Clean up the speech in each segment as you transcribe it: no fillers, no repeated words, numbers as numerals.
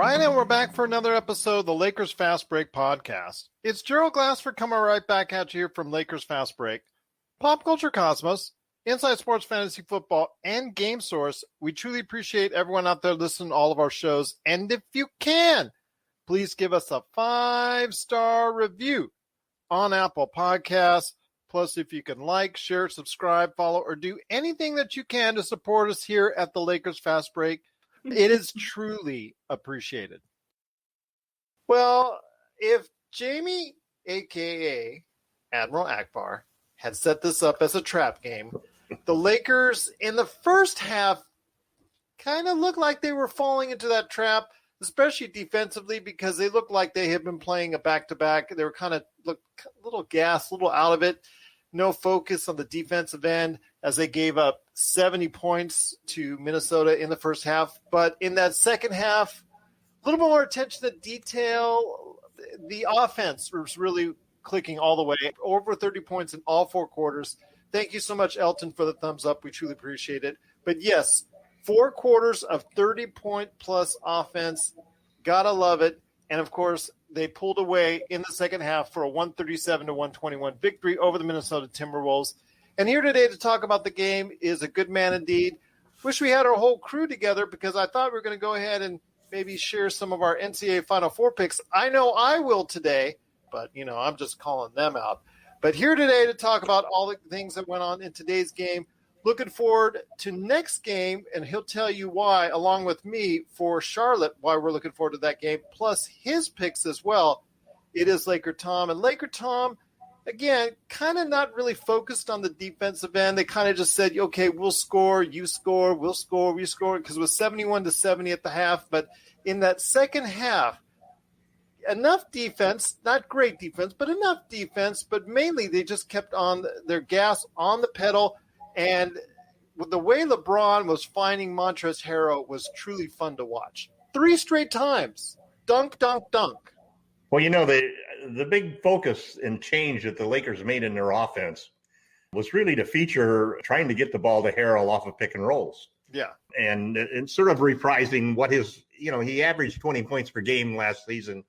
right, and we're back for another episode of the Lakers Fast Break podcast. It's Gerald Glassford coming right back at you here from Lakers Fast Break. Pop Culture Cosmos, Inside Sports Fantasy Football, and Game Source. We truly appreciate everyone out there listening to all of our shows. And if you can, please give us a 5-star review on Apple Podcasts. Plus, if you can like, share, subscribe, follow, or do anything that you can to support us here at the Lakers Fast Break, it is truly appreciated. Well, if Jamie, a.k.a. Admiral Akbar, had set this up as a trap game, the Lakers in the first half kind of looked like they were falling into that trap, especially defensively, because they looked like they had been playing a back-to-back. They were kind of a little gassed, a little out of it. No focus on the defensive end as they gave up 70 points to Minnesota in the first half. But in that second half, a little more attention to detail. The offense was really clicking all the way. Over 30 points in all 4 quarters. Thank you so much, Elton, for the thumbs up. We truly appreciate it. But yes, 4 quarters of 30-point-plus offense. Gotta love it. And, of course, they pulled away in the second half for a 137-121 victory over the Minnesota Timberwolves. And here today to talk about the game is a good man indeed. Wish we had our whole crew together because I thought we were going to go ahead and maybe share some of our NCAA Final Four picks. I know I will today, but, I'm just calling them out. But here today to talk about all the things that went on in today's game. Looking forward to next game, and he'll tell you why, along with me, for Charlotte, why we're looking forward to that game, plus his picks as well. It is LakerTom. And LakerTom, again, kind of not really focused on the defensive end. They kind of just said, okay, we'll score, you score, we'll score, we score, because it was 71-70 at the half. But in that second half, enough defense, not great defense, but enough defense, but mainly they just kept on their gas on the pedal. And the way LeBron was finding Montrezl Harrell was truly fun to watch. 3 straight times. Dunk, dunk, dunk. Well, the big focus and change that the Lakers made in their offense was really to feature trying to get the ball to Harrell off of pick and rolls. Yeah. And sort of reprising what he averaged 20 points per game last season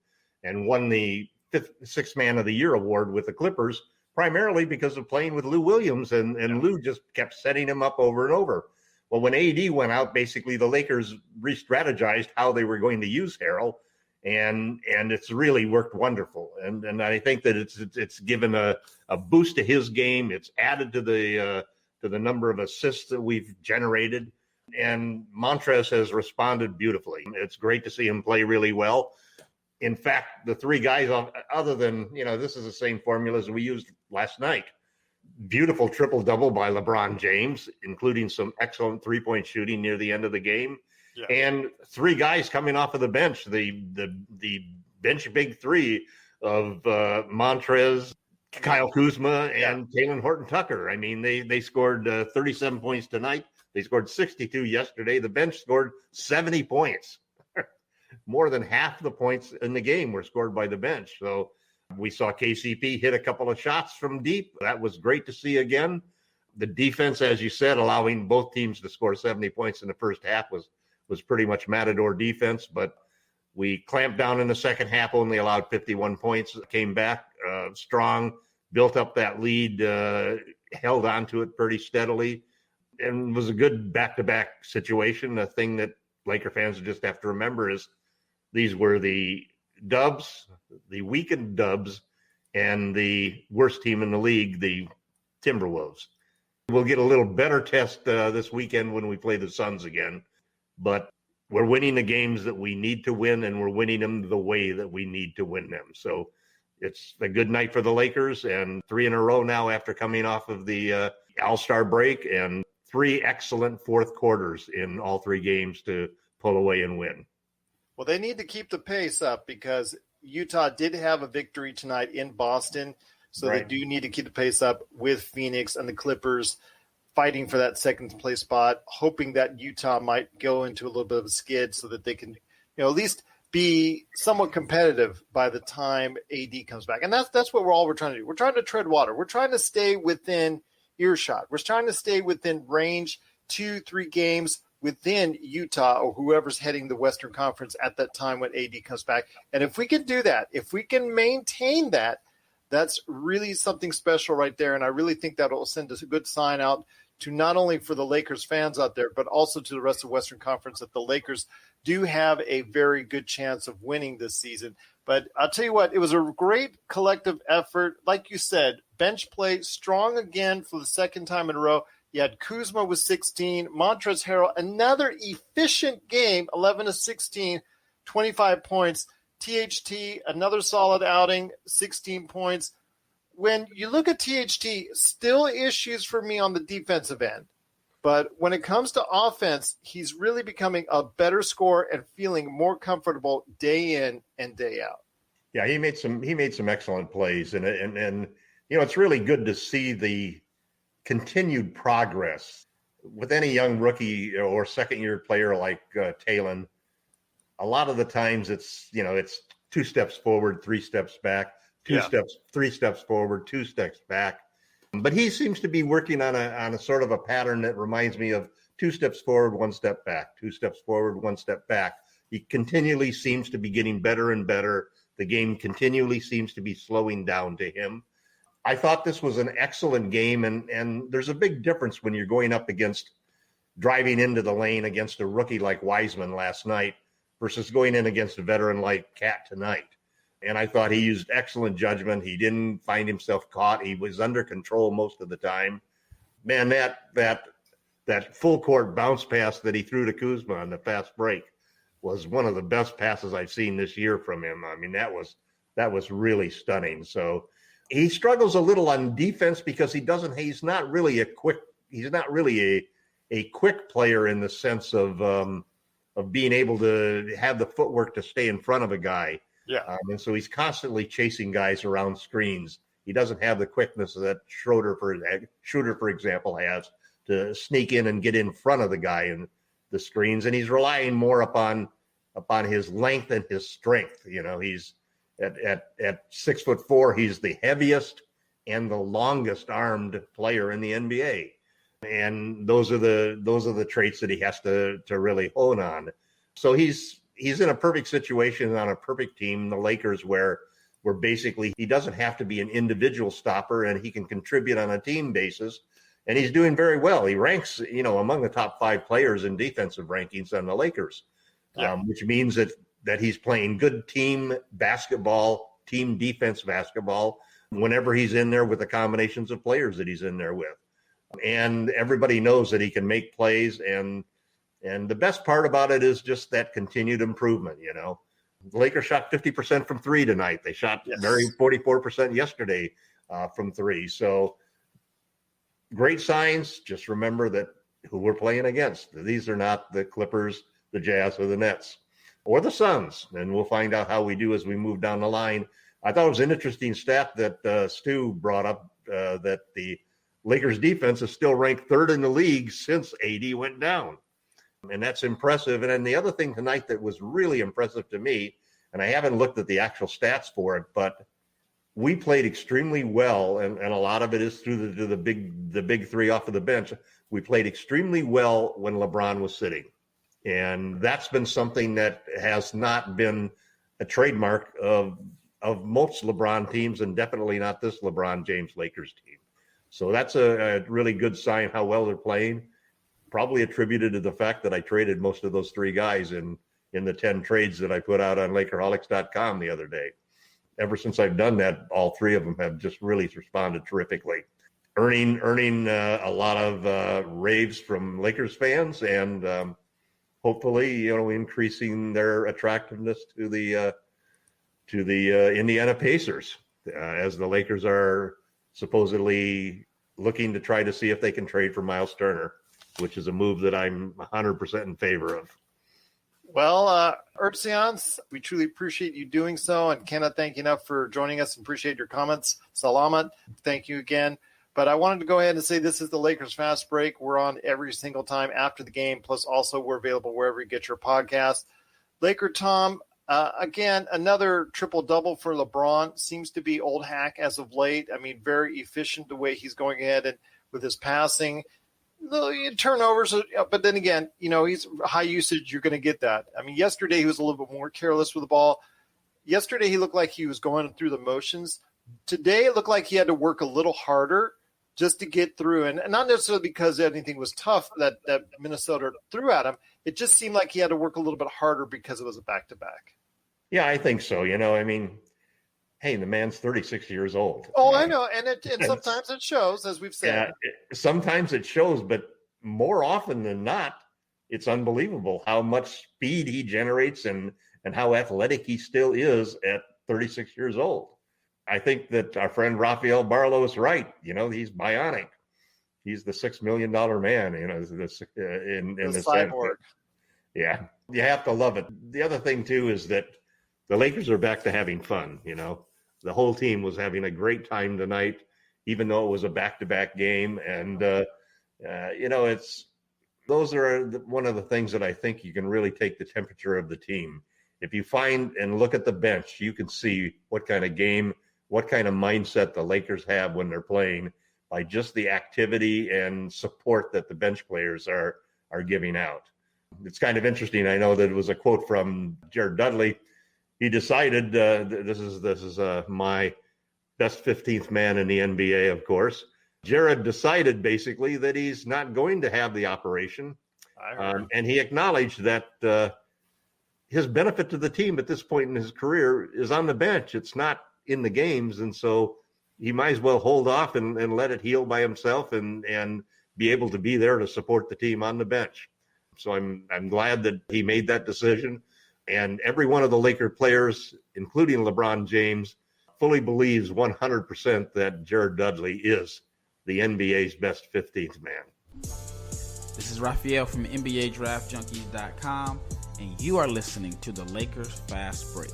and won the 6th Man of the Year award with the Clippers, primarily because of playing with Lou Williams, and Lou just kept setting him up over and over. Well, when AD went out, basically the Lakers re-strategized how they were going to use Harrell, and it's really worked wonderful. And I think that it's given a boost to his game. It's added to the number of assists that we've generated, and Montrezl has responded beautifully. It's great to see him play really well. In fact, the 3 guys, other than, this is the same formula as we used last night. Beautiful triple-double by LeBron James, including some excellent 3-point shooting near the end of the game. Yeah. And 3 guys coming off of the bench, the bench big 3 of Montrezl, Kyle Kuzma, and Talen Horton-Tucker. I mean, they scored 37 points tonight. They scored 62 yesterday. The bench scored 70 points. More than half the points in the game were scored by the bench. So we saw KCP hit a couple of shots from deep. That was great to see again. The defense, as you said, allowing both teams to score 70 points in the first half was pretty much Matador defense. But we clamped down in the second half, only allowed 51 points, came back strong, built up that lead, held on to it pretty steadily, and was a good back-to-back situation. The thing that Laker fans just have to remember is these were the Dubs, the weakened Dubs, and the worst team in the league, the Timberwolves. We'll get a little better test this weekend when we play the Suns again, but we're winning the games that we need to win, and we're winning them the way that we need to win them. So it's a good night for the Lakers, and 3 in a row now after coming off of the All-Star break, and 3 excellent fourth quarters in all 3 games to pull away and win. Well, they need to keep the pace up because Utah did have a victory tonight in Boston, so They do need to keep the pace up with Phoenix and the Clippers fighting for that second place spot, hoping that Utah might go into a little bit of a skid so that they can, at least be somewhat competitive by the time AD comes back. And that's what we're trying to do. We're trying to tread water. We're trying to stay within earshot. We're trying to stay within range 2-3 games within Utah or whoever's heading the Western Conference at that time when AD comes back. And if we can do that, if we can maintain that, that's really something special right there. And I really think that will send us a good sign out to not only for the Lakers fans out there, but also to the rest of the Western Conference that the Lakers do have a very good chance of winning this season. But I'll tell you what, it was a great collective effort. Like you said, bench play strong again for the second time in a row. You had Kuzma with 16, Montrezl Harrell, another efficient game, 11 to 16, 25 points. THT, another solid outing, 16 points. When you look at THT, still issues for me on the defensive end. But when it comes to offense, he's really becoming a better scorer and feeling more comfortable day in and day out. Yeah, he made some excellent plays, and it's really good to see the continued progress with any young rookie or second year player like Talon. A lot of the times it's 2 steps forward, 3 steps back, 3 steps forward, 2 steps back. But he seems to be working on a sort of a pattern that reminds me of 2 steps forward, 1 step back, 2 steps forward, 1 step back. He continually seems to be getting better and better. The game continually seems to be slowing down to him. I thought this was an excellent game, and there's a big difference when you're going up against driving into the lane against a rookie like Wiseman last night versus going in against a veteran like Cat tonight. And I thought he used excellent judgment. He didn't find himself caught. He was under control most of the time. Man, that full court bounce pass that he threw to Kuzma on the fast break was one of the best passes I've seen this year from him. I mean, that was really stunning. So he struggles a little on defense because he's not really a quick player in the sense of being able to have the footwork to stay in front of a guy. Yeah. And so he's constantly chasing guys around screens. He doesn't have the quickness that Schroeder, for example, has to sneak in and get in front of the guy in the screens. And he's relying more upon his length and his strength. He's at 6'4", he's the heaviest and the longest armed player in the NBA. And those are the traits that he has to really hone on. So he's in a perfect situation on a perfect team, the Lakers, where basically he doesn't have to be an individual stopper and he can contribute on a team basis. And he's doing very well. He ranks, among the top 5 players in defensive rankings on the Lakers, which means that he's playing good team basketball, team defense basketball, whenever he's in there with the combinations of players that he's in there with. And everybody knows that he can make plays. And the best part about it is just that continued improvement. The Lakers shot 50% from 3 tonight. They shot 44% yesterday from 3. So great signs. Just remember that who we're playing against. These are not the Clippers, the Jazz, or the Nets, or the Suns. And we'll find out how we do as we move down the line. I thought it was an interesting stat that Stu brought up, that the Lakers defense is still ranked 3rd in the league since AD went down. And that's impressive. And then the other thing tonight that was really impressive to me, and I haven't looked at the actual stats for it, but we played extremely well. And a lot of it is through the big 3 off of the bench. We played extremely well when LeBron was sitting. And that's been something that has not been a trademark of most LeBron teams, and definitely not this LeBron James Lakers team. So that's a really good sign how well they're playing. Probably attributed to the fact that I traded most of those 3 guys in the 10 trades that I put out on Lakerholics.com the other day. Ever since I've done that, all 3 of them have just really responded terrifically, earning a lot of raves from Lakers fans, and hopefully, increasing their attractiveness to the Indiana Pacers, as the Lakers are supposedly looking to try to see if they can trade for Miles Turner, which is a move that I'm 100% in favor of. Well, Erpsians, we truly appreciate you doing so, and cannot thank you enough for joining us and appreciate your comments. Salamat, thank you again. But I wanted to go ahead and say this is the Lakers Fast Break. We're on every single time after the game, plus also we're available wherever you get your podcast. LakerTom, again, another triple-double for LeBron. Seems to be old hack as of late. I mean, very efficient the way he's going ahead and with his passing. The turnovers, but then again, he's high usage. You're going to get that. I mean, yesterday he was a little bit more careless with the ball. Yesterday he looked like he was going through the motions. Today it looked like he had to work a little harder just to get through, and not necessarily because anything was tough that Minnesota threw at him. It just seemed like he had to work a little bit harder because it was a back-to-back. Yeah, I think so. I mean, hey, the man's 36 years old. Oh, I know, and sometimes it shows, as we've said. Yeah, sometimes it shows, but more often than not, it's unbelievable how much speed he generates and how athletic he still is at 36 years old. I think that our friend Rafael Barlow is right. He's bionic. He's the $6 million man, in the cyborg. Yeah, you have to love it. The other thing, too, is that the Lakers are back to having fun. The whole team was having a great time tonight, even though it was a back-to-back game. And, those are one of the things that I think you can really take the temperature of the team. If you find and look at the bench, you can see what kind of game, what kind of mindset the Lakers have when they're playing by just the activity and support that the bench players are giving out. It's kind of interesting. I know that it was a quote from Jared Dudley. He decided, this is my best 15th man in the NBA, of course. Jared decided basically that he's not going to have the operation. And he acknowledged that his benefit to the team at this point in his career is on the bench. It's not in the games. And so he might as well hold off and let it heal by himself and be able to be there to support the team on the bench. So I'm glad that he made that decision. And every one of the Laker players, including LeBron James, fully believes 100% that Jared Dudley is the NBA's best 15th man. This is Raphael from NBA DraftJunkies.com, and you are listening to the Lakers Fast Break.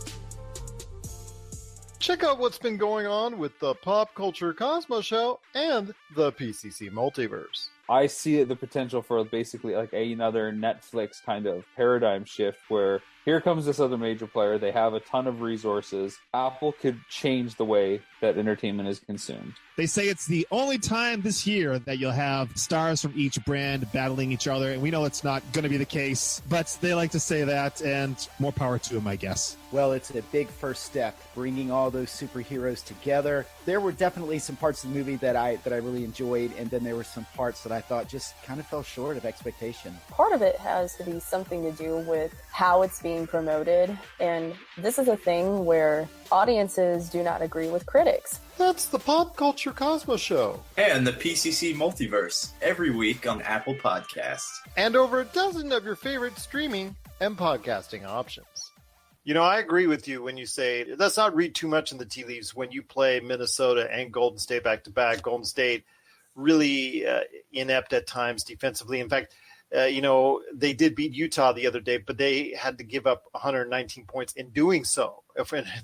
Check out what's been going on with the Pop Culture Cosmos Show and the PCC Multiverse. I see the potential for basically like another Netflix kind of paradigm shift where here comes this other major player. They have a ton of resources. Apple could change the way that entertainment is consumed. They say it's the only time this year that you'll have stars from each brand battling each other, and we know it's not going to be the case, but they like to say that, and more power to them, I guess. Well, it's a big first step, bringing all those superheroes together. There were definitely some parts of the movie that I really enjoyed, and then there were some parts that I thought just kind of fell short of expectation. Part of it has to be something to do with how it's being promoted, and this is a thing where audiences do not agree with critics. That's the Pop Culture Cosmos Show. And the PCC Multiverse, every week on Apple Podcasts. And over a dozen of your favorite streaming and podcasting options. I agree with you when you say, let's not read too much in the tea leaves when you play Minnesota and Golden State back-to-back. Golden State really inept at times defensively. In fact, they did beat Utah the other day, but they had to give up 119 points in doing so.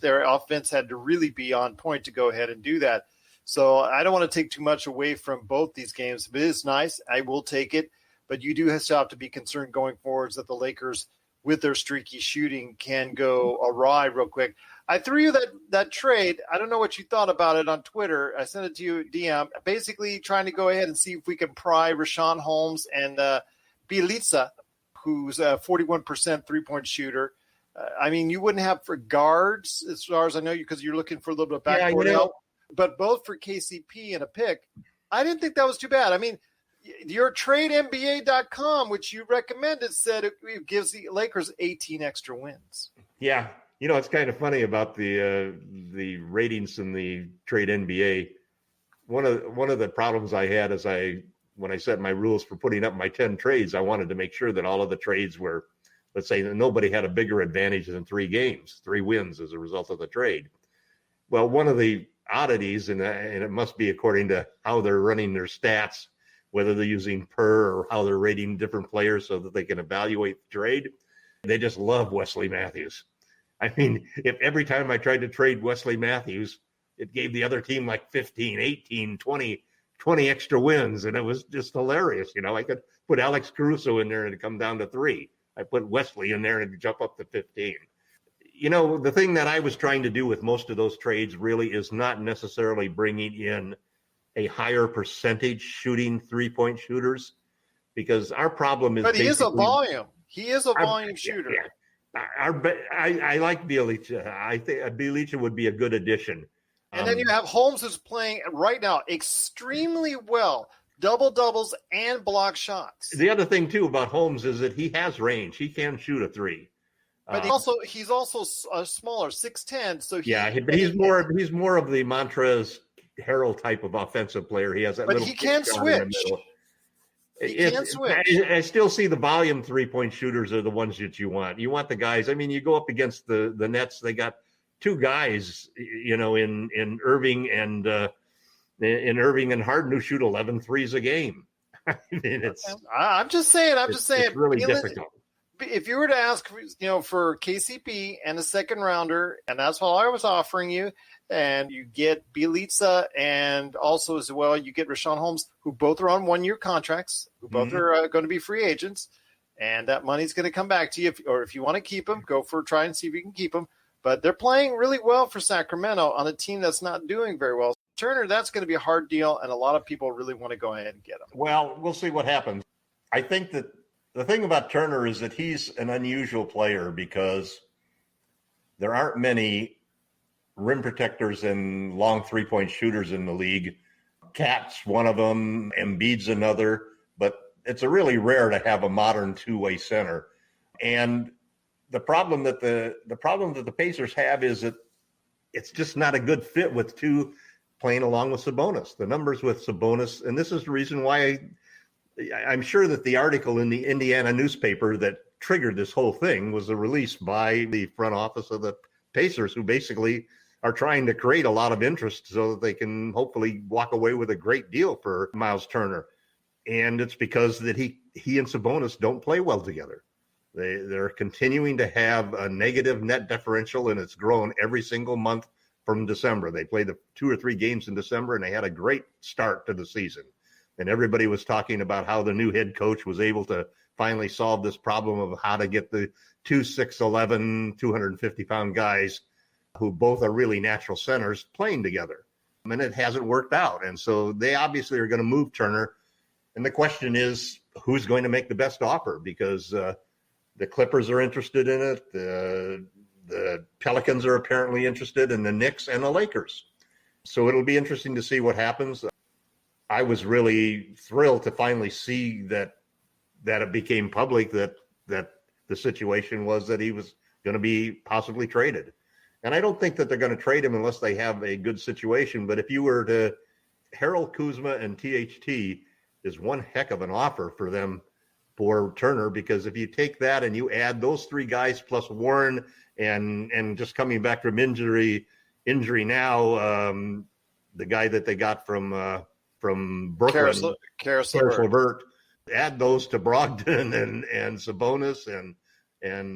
Their offense had to really be on point to go ahead and do that. So I don't want to take too much away from both these games, but it is nice. I will take it. But you do have to be concerned going forwards that the Lakers, with their streaky shooting, can go awry real quick. I threw you that trade. I don't know what you thought about it on Twitter. I sent it to you DM, basically trying to go ahead and see if we can pry Rashawn Holmes and Bielitsa, who's a 41% three-point shooter. You wouldn't have for guards, as far as I know, because you're looking for a little bit of backcourt help. But both for KCP and a pick, I didn't think that was too bad. Your TradeNBA.com, which you recommended, said it gives the Lakers 18 extra wins. Yeah. It's kind of funny about the ratings in the Trade NBA. One of the problems I had is when I set my rules for putting up my 10 trades, I wanted to make sure that all of the trades were, let's say, that nobody had a bigger advantage than 3 wins as a result of the trade. Well, one of the oddities, and it must be according to how they're running their stats, whether they're using per or how they're rating different players so that they can evaluate the trade, they just love Wesley Matthews. If every time I tried to trade Wesley Matthews, it gave the other team like 15, 18, 20 extra wins, and it was just hilarious. I could put Alex Caruso in there and it'd come down to 3. I put Wesley in there and it'd jump up to 15. The thing that I was trying to do with most of those trades really is not necessarily bringing in a higher percentage shooting 3-point shooters. because our problem is. But he is a basically- volume. He is a volume shooter. Yeah. I like Bjelica. I think Bjelica would be a good addition. And then you have Holmes who's playing right now extremely well, double doubles and block shots. The other thing too about Holmes is that he has range. He can shoot a three. But he's also smaller, 6'10". So but he's more of the Montrezl Harrell type of offensive player. He has that. But little he can kick shot in the switch. middle. He can switch. I still see the volume 3-point shooters are the ones that you want. You want the guys. I mean, you go up against the Nets. They got two guys, in Irving and Harden who shoot 11 threes a game. I mean, I'm just saying. It's really difficult. If you were to ask, for KCP and a second rounder, and that's what I was offering you, and you get Bjelica, and also as well you get Richaun Holmes, who both are on 1-year contracts, who both are going to be free agents, and that money's going to come back to you. If you want to keep them, try and see if you can keep them. But they're playing really well for Sacramento on a team that's not doing very well. Turner, that's going to be a hard deal, and a lot of people really want to go ahead and get him. Well, we'll see what happens. I think that the thing about Turner is that he's an unusual player because there aren't many rim protectors and long 3-point shooters in the league. Cat's one of them, Embiid's another, but it's really rare to have a modern two-way center. And the problem that the Pacers have is that it's just not a good fit with two playing along with Sabonis. The numbers with Sabonis, and this is the reason why I'm sure that the article in the Indiana newspaper that triggered this whole thing was a release by the front office of the Pacers, who basically are trying to create a lot of interest so that they can hopefully walk away with a great deal for Miles Turner. And it's because that he and Sabonis don't play well together. They're continuing to have a negative net differential, and it's grown every single month from December. They played the 2 or 3 games in December, and they had a great start to the season. And everybody was talking about how the new head coach was able to finally solve this problem of how to get the 2, 6'11", 250-pound guys who both are really natural centers playing together. And it hasn't worked out. And so they obviously are going to move Turner. And the question is, who's going to make the best offer? Because the Clippers are interested in it. The Pelicans are apparently interested, and the Knicks and the Lakers. So it'll be interesting to see what happens. I was really thrilled to finally see that it became public that the situation was that he was going to be possibly traded. And I don't think that they're going to trade him unless they have a good situation. But if you were to, Harold Kuzma and THT is one heck of an offer for them for Turner, because if you take that and you add those 3 guys plus Warren and just coming back from injury now, the guy that they got from Brooklyn, Karis LeVert, add those to Brogdon and Sabonis and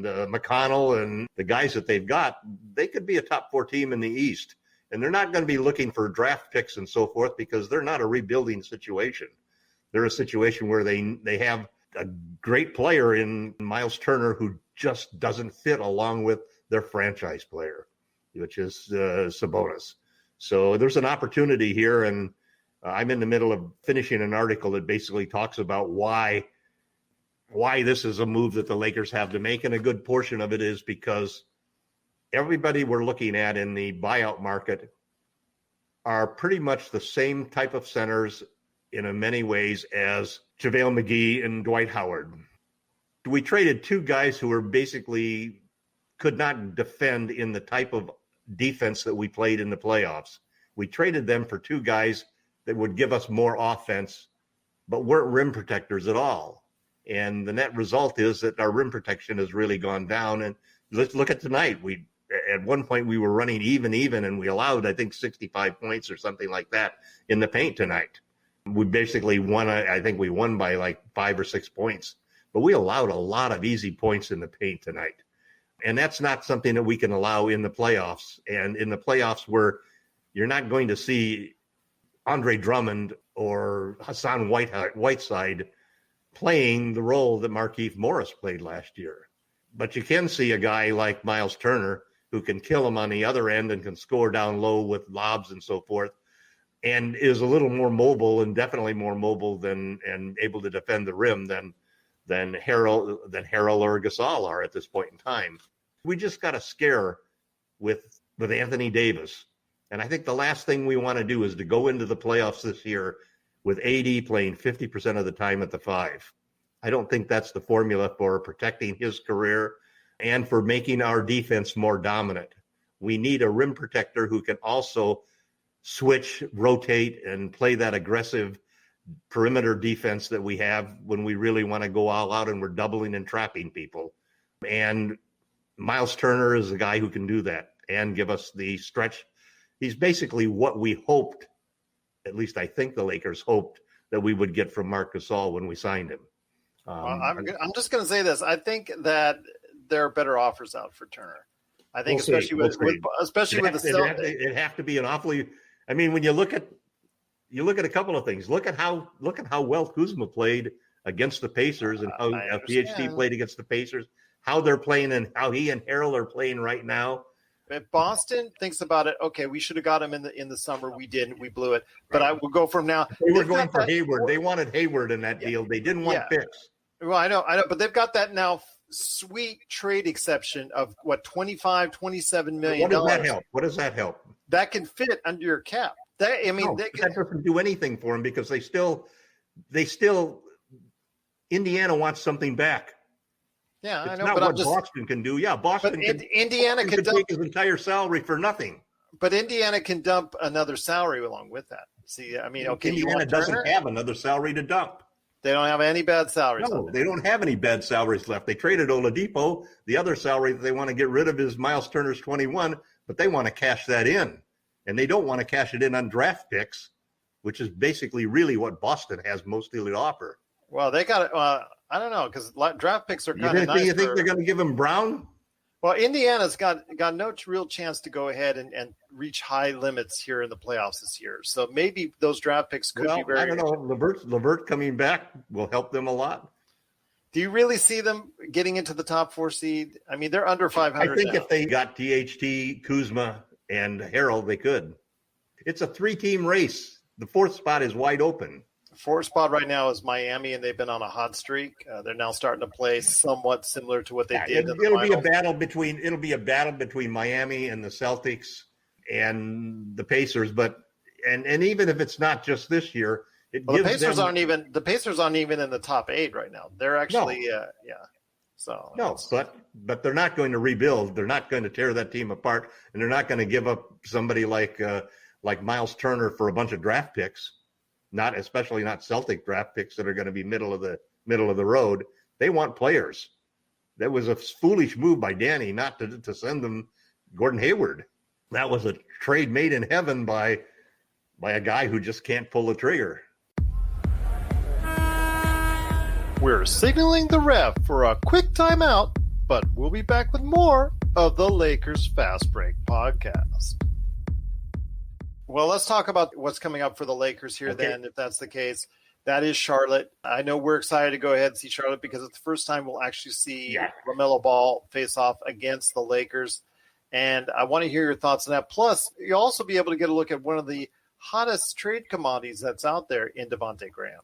McConnell and the guys that they've got, they could be a top 4 team in the East. And they're not going to be looking for draft picks and so forth because they're not a rebuilding situation. They're a situation where they have a great player in Miles Turner who just doesn't fit along with their franchise player, which is Sabonis. So there's an opportunity here, and I'm in the middle of finishing an article that basically talks about why this is a move that the Lakers have to make, and a good portion of it is because everybody we're looking at in the buyout market are pretty much the same type of centers in many ways as JaVale McGee and Dwight Howard. We traded 2 guys who were basically could not defend in the type of defense that we played in the playoffs. We traded them for 2 guys that would give us more offense, but weren't rim protectors at all. And the net result is that our rim protection has really gone down. And let's look at tonight. At one point we were running even, and we allowed, I think, 65 points or something like that in the paint tonight. We basically won. I think we won by like 5 or 6 points, but we allowed a lot of easy points in the paint tonight. And that's not something that we can allow in the playoffs. And in the playoffs where you're not going to see Andre Drummond or Hassan Whiteside playing the role that Markieff Morris played last year. But you can see a guy like Miles Turner who can kill him on the other end and can score down low with lobs and so forth. and is a little more mobile and definitely more mobile than and able to defend the rim than Harold or Gasol are at this point in time. We just got a scare with Anthony Davis. And I think the last thing we want to do is to go into the playoffs this year with AD playing 50% of the time at the 5. I don't think that's the formula for protecting his career and for making our defense more dominant. We need a rim protector who can also switch, rotate, and play that aggressive perimeter defense that we have when we really want to go all out and we're doubling and trapping people. And Miles Turner is a guy who can do that and give us the stretch. He's basically what we hoped, at least I think the Lakers hoped, that we would get from Marc Gasol when we signed him. Well, I'm just going to say this. I think that there are better offers out for Turner. I think especially with the Celtics. It'd have to be an awfully. I mean, when you look at a couple of things. Look at how well Kuzma played against the Pacers and how PhD played against the Pacers. How they're playing and how he and Harold are playing right now. If Boston thinks about it, okay, we should have got him in the summer. We didn't. We blew it. But I will go from now. They were going for Hayward. They wanted Hayward in that deal. They didn't want picks. Well, I know. But they've got that now sweet trade exception of what, $27 million. What does that help? That can fit under your cap. That doesn't do anything for them because they still Indiana wants something back. Yeah, it's I know. Not but what Boston can do. Yeah, Indiana can take his entire salary for nothing. But Indiana can dump another salary along with that. See, I mean, okay, Indiana doesn't have another salary to dump. They don't have any bad salaries. No, they don't have any bad salaries left. They traded Oladipo. The other salary that they want to get rid of is Miles Turner's 21, but they want to cash that in. And they don't want to cash it in on draft picks, which is basically really what Boston has mostly to offer. Well, they got it. I don't know, because draft picks are kind of nice. You think they're going to give him Brown? Well, Indiana's got no real chance to go ahead and reach high limits here in the playoffs this year. So maybe those draft picks could be very. I don't know. LeVert coming back will help them a lot. Do you really see them getting into the top 4 seed? I mean, they're under 500. I think now. If they got THT, Kuzma, and Harold, they could. It's a 3-team race. The 4th spot is wide open. The 4th spot right now is Miami, and they've been on a hot streak. They're now starting to play somewhat similar to what they did. It'll be a battle between Miami and the Celtics and the Pacers. But and even if it's not just this year, the Pacers aren't even in the top 8 right now. They're actually So no, but they're not going to rebuild. They're not going to tear that team apart, and they're not going to give up somebody like Miles Turner for a bunch of draft picks. Especially not Celtic draft picks that are going to be middle of the road. They want players. That was a foolish move by Danny not to send them Gordon Hayward. That was a trade made in heaven by a guy who just can't pull the trigger. We're signaling the ref for a quick timeout, but we'll be back with more of the Lakers Fast Break podcast. Well, let's talk about what's coming up for the Lakers here then, if that's the case. That is Charlotte. I know we're excited to go ahead and see Charlotte because it's the first time we'll actually see LaMelo Ball face off against the Lakers. And I want to hear your thoughts on that. Plus, you'll also be able to get a look at one of the hottest trade commodities that's out there in Devontae Graham.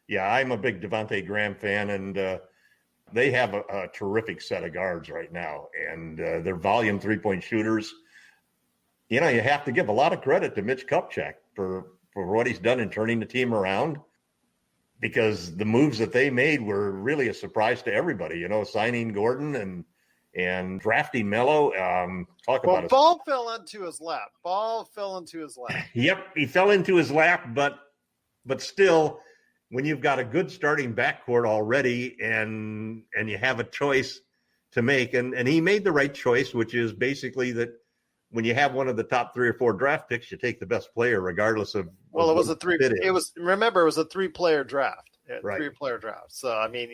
Yeah, I'm a big Devontae Graham fan, and they have a terrific set of guards right now. And they're volume three-point shooters. You know, you have to give a lot of credit to Mitch Kupchak for what he's done in turning the team around, because the moves that they made were really a surprise to everybody. You know, signing Gordon and drafting Melo. Ball fell into his lap. Yep, he fell into his lap, but still, when you've got a good starting backcourt already and you have a choice to make, and he made the right choice, which is basically that when you have one of the top 3 or 4 draft picks, you take the best player regardless of. Well, it was a 3-player draft. Right. 3-player draft. So, I mean,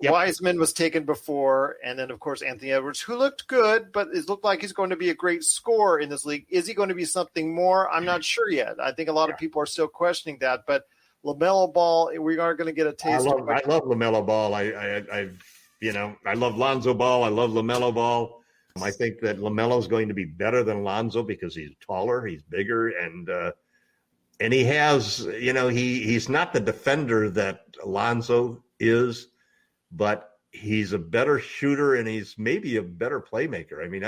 Wiseman was taken before, and then, of course, Anthony Edwards, who looked good, but it looked like he's going to be a great scorer in this league. Is he going to be something more? I'm not sure yet. I think a lot of people are still questioning that, but LaMelo Ball, we are going to get a taste of it. I love LaMelo Ball. I love Lonzo Ball. I love LaMelo Ball. I think that LaMelo is going to be better than Lonzo because he's taller, he's bigger, and And he has, he's not the defender that Alonzo is, but he's a better shooter and he's maybe a better playmaker. I mean,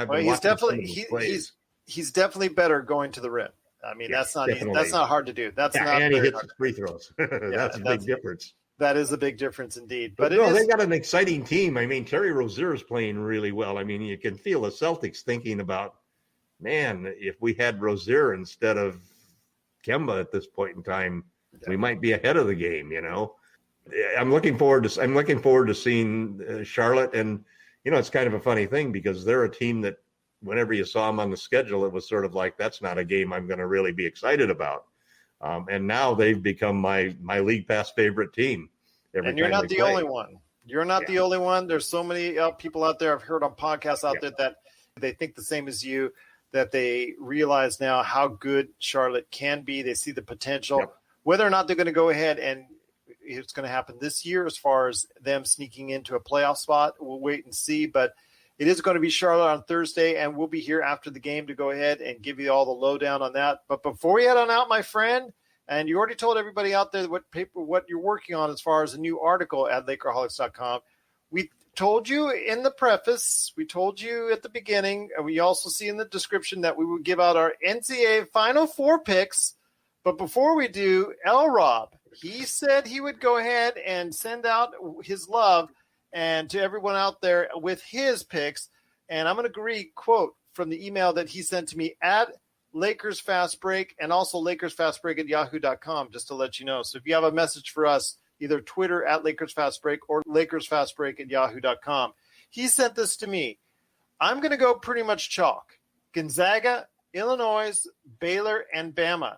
he's definitely better going to the rim. I mean, that's not easy. That's not hard to do. And he hits free throws. That's a big difference. That is a big difference indeed. But they got an exciting team. I mean, Terry Rozier is playing really well. I mean, you can feel the Celtics thinking about, man, if we had Rozier instead of Kemba at this point in time, we might be ahead of the game. I'm looking forward to seeing Charlotte, and it's kind of a funny thing because they're a team that whenever you saw them on the schedule, it was sort of like, that's not a game I'm going to really be excited about. And now they've become my league pass favorite team. And you're not the only one. You're not the only one. There's so many people out there I've heard on podcasts out there that they think the same as you, that they realize now how good Charlotte can be. They see the potential. Whether or not they're going to go ahead and it's going to happen this year as far as them sneaking into a playoff spot, we'll wait and see. But it is going to be Charlotte on Thursday, and we'll be here after the game to go ahead and give you all the lowdown on that. But before we head on out, my friend, and you already told everybody out there what you're working on as far as a new article at Lakerholics.com. We told you in the preface, we told you at the beginning, and we also see in the description that we would give out our NCAA Final Four picks. But before we do, L-Rob, he said he would go ahead and send out his love and to everyone out there with his picks. And I'm going to agree, quote, from the email that he sent to me at Lakers Fast Break and also LakersFastBreak@yahoo.com, just to let you know. So if you have a message for us, either Twitter at Lakers Fast Break or LakersFastBreak@yahoo.com. He sent this to me. I'm going to go pretty much chalk. Gonzaga, Illinois, Baylor, and Bama.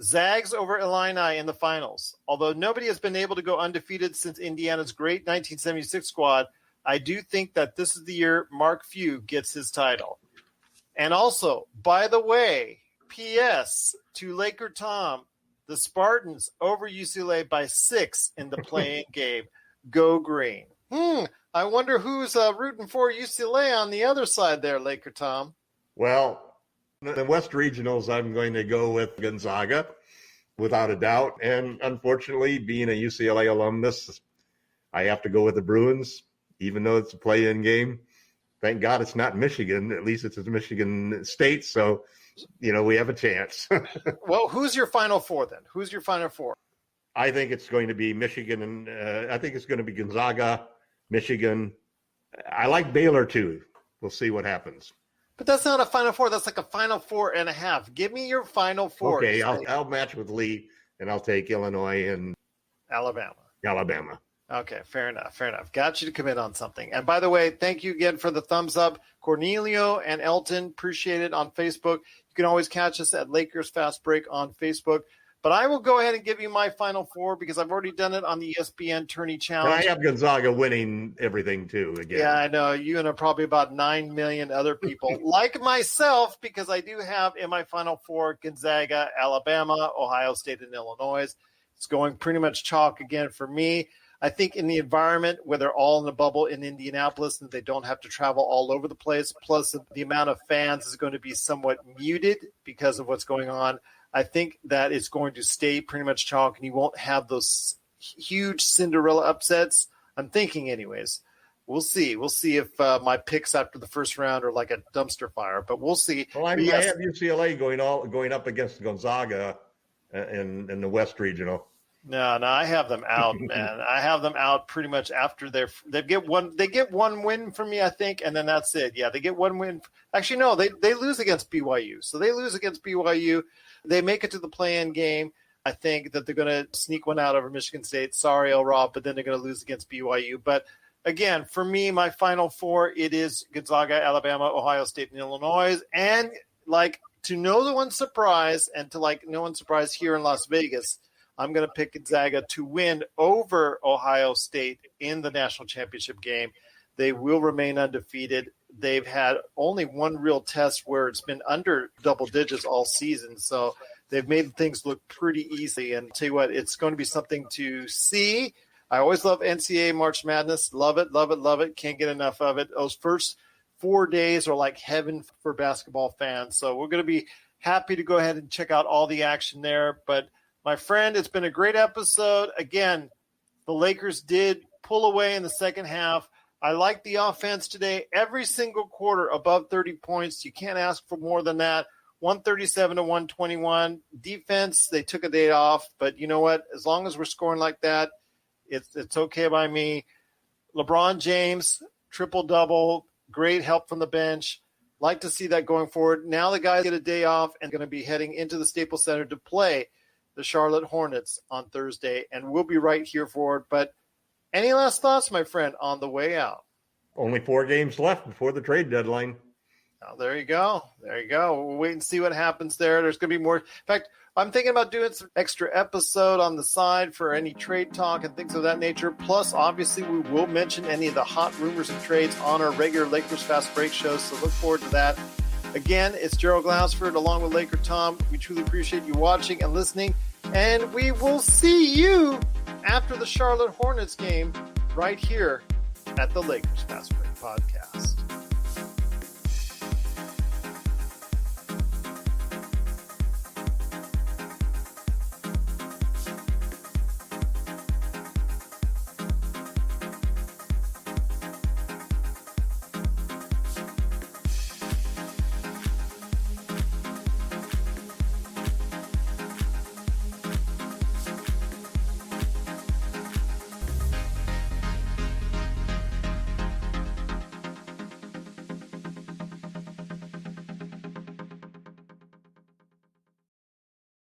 Zags over Illini in the finals. Although nobody has been able to go undefeated since Indiana's great 1976 squad, I do think that this is the year Mark Few gets his title. And also, by the way, P.S. to LakerTom, the Spartans over UCLA by 6 in the play-in game. Go green. I wonder who's rooting for UCLA on the other side there, LakerTom. Well, the West Regionals, I'm going to go with Gonzaga, without a doubt. And unfortunately, being a UCLA alumnus, I have to go with the Bruins, even though it's a play-in game. Thank God it's not Michigan. At least it's Michigan State, so, we have a chance. Well, who's your Final Four then? Who's your Final Four? I think it's going to be Michigan, and I think it's going to be Gonzaga, Michigan. I like Baylor, too. We'll see what happens. But that's not a Final Four. That's like a Final 4.5. Give me your Final Four. Okay, I'll match with Lee, and I'll take Illinois and Alabama. Okay, fair enough. Got you to commit on something. And by the way, thank you again for the thumbs up. Cornelio and Elton, appreciate it on Facebook. You can always catch us at Lakers Fast Break on Facebook. But I will go ahead and give you my Final Four because I've already done it on the ESPN Tourney Challenge. And I have Gonzaga winning everything, too, again. Yeah, I know. You and probably about 9 million other people, like myself, because I do have in my Final Four Gonzaga, Alabama, Ohio State, and Illinois. It's going pretty much chalk again for me. I think in the environment where they're all in a bubble in Indianapolis and they don't have to travel all over the place, plus the amount of fans is going to be somewhat muted because of what's going on. I think that it's going to stay pretty much chalk and you won't have those huge Cinderella upsets. I'm thinking anyways. We'll see. We'll see if my picks after the first round are like a dumpster fire, but we'll see. Well, I have UCLA going up against Gonzaga in the West Regional. No, I have them out, man. I have them out pretty much after they get one win from me, I think, and then that's it. Yeah, they get one win. Actually, no, they lose against BYU. So they lose against BYU. They make it to the play-in game. I think that they're going to sneak one out over Michigan State. Sorry, L-Rob, but then they're going to lose against BYU. But again, for me, my Final Four, it is Gonzaga, Alabama, Ohio State, and Illinois. And to no one's surprise, and to no one's surprise here in Las Vegas, I'm going to pick Gonzaga to win over Ohio State in the national championship game. They will remain undefeated. They've had only one real test where it's been under double digits all season. So they've made things look pretty easy. And I'll tell you what, it's going to be something to see. I always love NCAA March Madness. Love it, love it, love it. Can't get enough of it. Those first 4 days are like heaven for basketball fans. So we're going to be happy to go ahead and check out all the action there. But my friend, it's been a great episode. Again, the Lakers did pull away in the second half. I like the offense today. Every single quarter above 30 points. You can't ask for more than that. 137 to 121. Defense, they took a day off. But you know what? As long as we're scoring like that, it's okay by me. LeBron James, triple-double, great help from the bench. Like to see that going forward. Now the guys get a day off and going to be heading into the Staples Center to play the Charlotte Hornets on Thursday. And we'll be right here for it. But any last thoughts, my friend, on the way out? Only 4 games left before the trade deadline. Oh, there you go. There you go. We'll wait and see what happens there. There's going to be more. In fact, I'm thinking about doing some extra episode on the side for any trade talk and things of that nature. Plus, obviously, we will mention any of the hot rumors and trades on our regular Lakers Fast Break shows. So look forward to that. Again, it's Gerald Glassford along with LakerTom. We truly appreciate you watching and listening. And we will see you after the Charlotte Hornets game right here at the Lakers Fast Break Podcast.